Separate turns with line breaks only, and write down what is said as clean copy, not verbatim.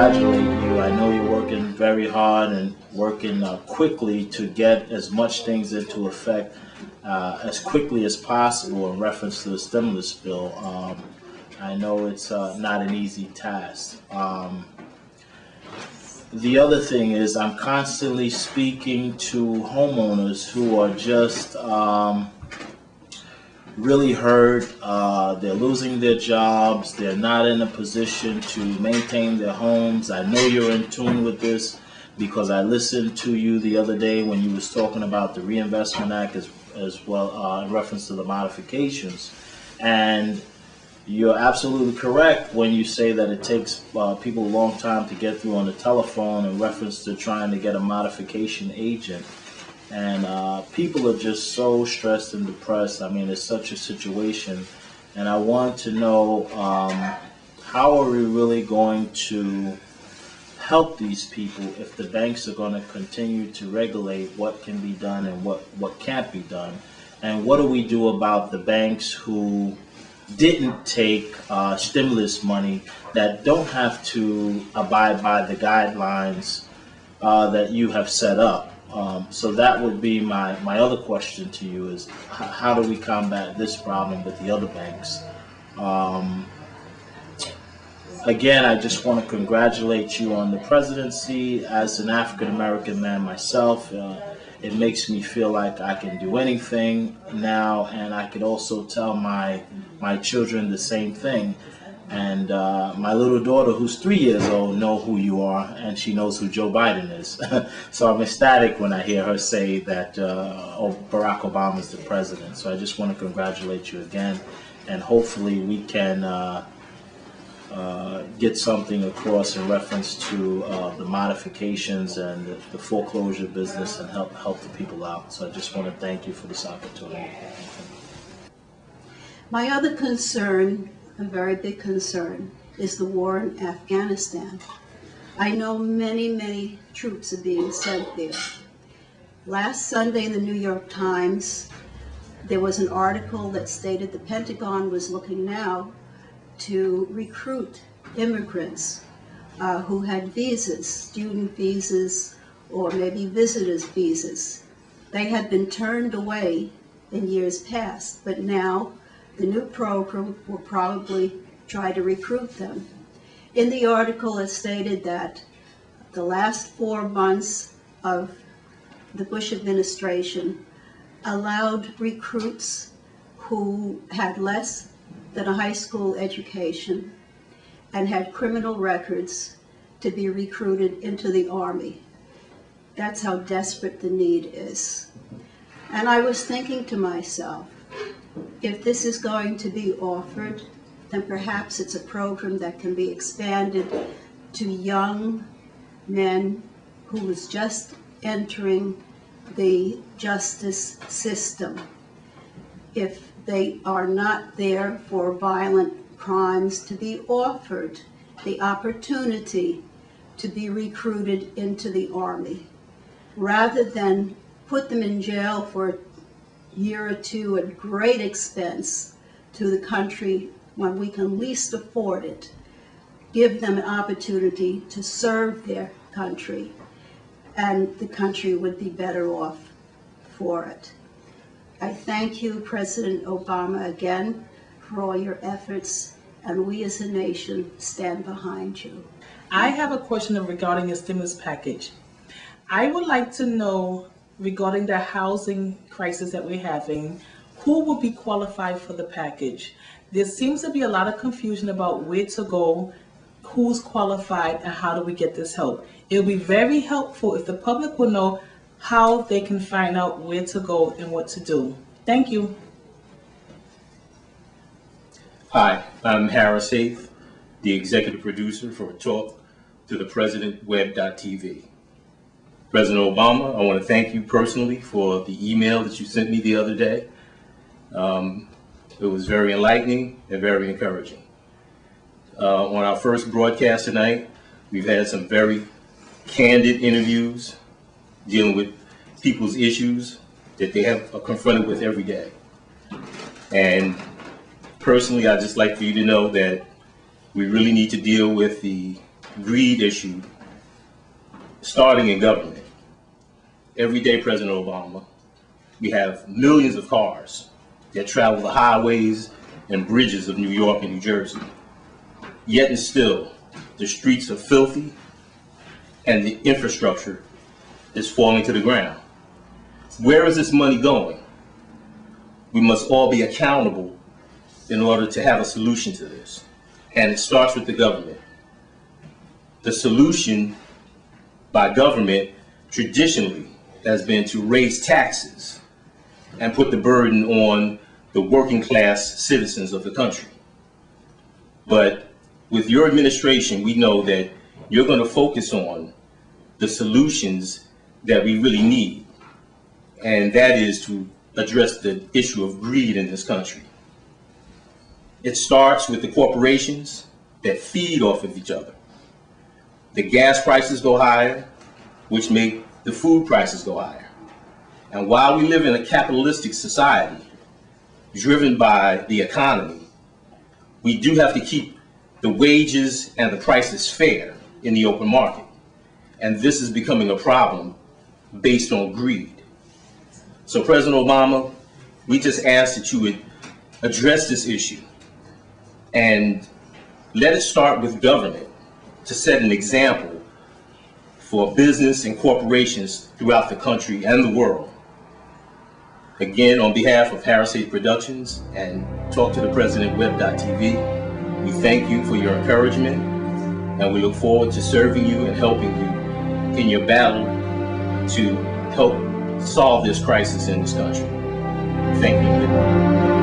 congratulate you. I know you're working very hard and working quickly to get as much things into effect as quickly as possible in reference to the stimulus bill. I know it's not an easy task. The other thing is I'm constantly speaking to homeowners who are just really hurt. They're losing their jobs. They're not in a position to maintain their homes. I know you're in tune with this because I listened to you the other day when you was talking about the Reinvestment Act as well in reference to the modifications. And you're absolutely correct when you say that it takes people a long time to get through on the telephone in reference to trying to get a modification agent. And people are just so stressed and depressed. I mean, it's such a situation. And I want to know, how are we really going to help these people if the banks are going to continue to regulate what can be done and what can't be done? And what do we do about the banks who didn't take stimulus money, that don't have to abide by the guidelines that you have set up? So that would be my other question to you is, how do we combat this problem with the other banks? Again, I just want to congratulate you on the presidency. As an African-American man myself, it makes me feel like I can do anything now, and I could also tell my children the same thing. And my little daughter, who's 3 years old, know who you are, and she knows who Joe Biden is. So I'm ecstatic when I hear her say that Barack Obama is the president. So I just want to congratulate you again, and hopefully we can get something across in reference to the modifications and the foreclosure business and help the people out. So I just want to thank you for this opportunity.
My other concern, a very big concern, is the war in Afghanistan. I know many troops are being sent there. Last Sunday in the New York Times, there was an article that stated the Pentagon was looking now to recruit immigrants who had visas, student visas, or maybe visitors visas. They had been turned away in years past, but now the new program will probably try to recruit them. In the article, it stated that the last 4 months of the Bush administration allowed recruits who had less than a high school education and had criminal records to be recruited into the Army. That's how desperate the need is. And I was thinking to myself, if this is going to be offered, then perhaps it's a program that can be expanded to young men who was just entering the justice system. If they are not there for violent crimes, to be offered the opportunity to be recruited into the Army, rather than put them in jail for a year or two at great expense to the country when we can least afford it. Give them an opportunity to serve their country, and the country would be better off for it. I thank you, President Obama, again for all your efforts, and we as a nation stand behind you.
I have a question regarding your stimulus package. I would like to know, regarding the housing crisis that we're having, who will be qualified for the package? There seems to be a lot of confusion about where to go, who's qualified, and how do we get this help. It would be very helpful if the public would know how they can find out where to go and what to do. Thank you.
Hi, I'm Harris Haith, the executive producer for Talk to the President Web.tv. President Obama, I want to thank you personally for the email that you sent me the other day. It was very enlightening and very encouraging. On our first broadcast tonight, we've had some very candid interviews dealing with people's issues that they are confronted with every day. And personally, I'd just like for you to know that we really need to deal with the greed issue starting in government. Every day, President Obama, we have millions of cars that travel the highways and bridges of New York and New Jersey. Yet and still, the streets are filthy and the infrastructure is falling to the ground. Where is this money going? We must all be accountable in order to have a solution to this. And it starts with the government. The solution by government traditionally has been to raise taxes and put the burden on the working class citizens of the country. But with your administration, we know that you're going to focus on the solutions that we really need, and that is to address the issue of greed in this country. It starts with the corporations that feed off of each other. The gas prices go higher, which make the food prices go higher. And while we live in a capitalistic society driven by the economy, we do have to keep the wages and the prices fair in the open market. And this is becoming a problem based on greed. So President Obama, we just ask that you would address this issue and let it start with government to set an example for business and corporations throughout the country and the world. Again, on behalf of Harris Hayes Productions and Talk to the President Web.tv, we thank you for your encouragement, and we look forward to serving you and helping you in your battle to help solve this crisis in this country. Thank you.